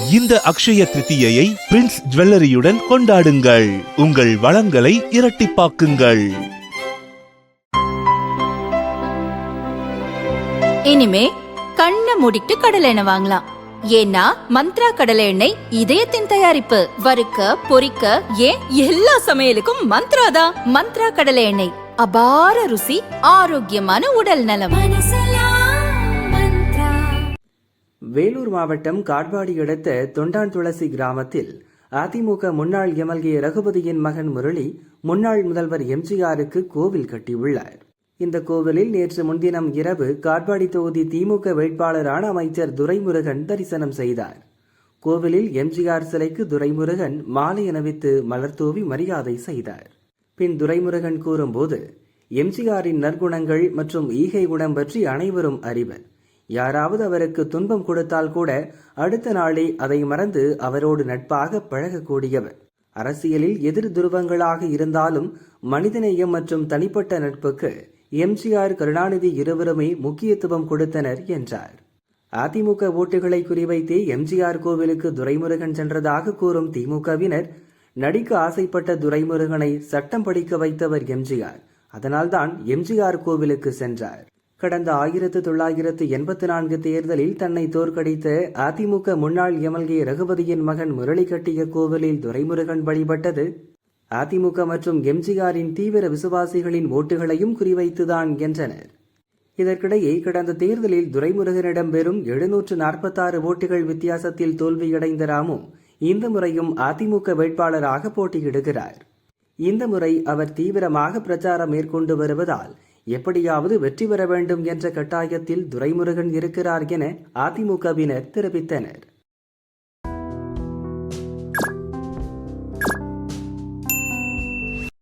இந்த அக்ஷய திருத்தியை பிரின்ஸ் ஜுவல்லரியுடன் கொண்டாடுங்கள். உங்கள் வளங்களை இரட்டிப்பாக்குங்கள். இனிமே கண்ணை மூடிட்டு கடலை எண்ணெய் வாங்கலாம். ஏன்னா மந்த்ரா கடலை எண்ணெய் இதயத்தின் தயாரிப்பு. வறுக்க பொரிக்க ஏன் எல்லா சமையலுக்கும் மந்த்ரா தான். மந்த்ரா கடலை எண்ணெய் அபார ருசி, ஆரோக்கியமான உடல் நலம். வேலூர் மாவட்டம் காட்பாடி அடுத்த தொண்டான் துளசி கிராமத்தில் அதிமுக முன்னாள் எம்எல்ஏ ரகுபதியின் மகன் முரளி முன்னாள் முதல்வர் எம்ஜிஆருக்கு கோவில் கட்டியுள்ளார். இந்த கோவிலில் நேற்று முன்தினம் இரவு காட்பாடி தொகுதி திமுக வேட்பாளரான அமைச்சர் துரைமுருகன் தரிசனம் செய்தார். கோவிலில் எம்ஜிஆர் சிலைக்கு துரைமுருகன் மாலை அணிவித்து மலர்தூவி மரியாதை செய்தார். பின் துரைமுருகன் கூறும்போது, எம்ஜிஆரின் நற்குணங்கள் மற்றும் ஈகை குணம் பற்றி அனைவரும் அறிவர். யாராவது அவருக்கு துன்பம் கொடுத்தால் கூட அடுத்த நாளே அதை மறந்து அவரோடு நட்பாக பழகக்கூடியவர். அரசியலில் எதிர் துருவங்களாக இருந்தாலும் மனிதநேயம் மற்றும் தனிப்பட்ட நட்புக்கு எம்ஜிஆர், கருணாநிதி இருவருமே முக்கியத்துவம் கொடுத்தனர் என்றார். அதிமுக ஓட்டுகளை குறிவைத்தே எம்ஜிஆர் கோவிலுக்கு துரைமுருகன் சென்றதாக கூறும் திமுகவினர், நடிக்க ஆசைப்பட்ட துரைமுருகனை சட்டம் படிக்க வைத்தவர் எம்ஜிஆர், அதனால்தான் எம்ஜிஆர் கோவிலுக்கு சென்றார். கடந்த 1984 தேர்தலில் தன்னை தோற்கடித்த அதிமுக முன்னாள் எம்எல்ஏ ரகுபதியின் மகன் முரளி கட்டிய கோவிலில் துரைமுருகன் வழிபட்டது அதிமுக மற்றும் எம்ஜிஆரின் தீவிர விசுவாசிகளின் ஓட்டுகளையும் குறிவைத்துதான் என்றனர். இதற்கிடையே கடந்த தேர்தலில் துரைமுருகனிடம் வெறும் 746 ஓட்டுகள் வித்தியாசத்தில் தோல்வியடைந்த ராமு இந்த முறையும் அதிமுக வேட்பாளராக போட்டியிடுகிறார். இந்த முறை அவர் தீவிரமாக பிரச்சாரம் மேற்கொண்டு வருவதால் எப்படியாவது வெற்றி பெற வேண்டும் என்ற கட்டாயத்தில் துரைமுருகன் இருக்கிறார் என அதிமுகவினர் தெரிவித்தனர்.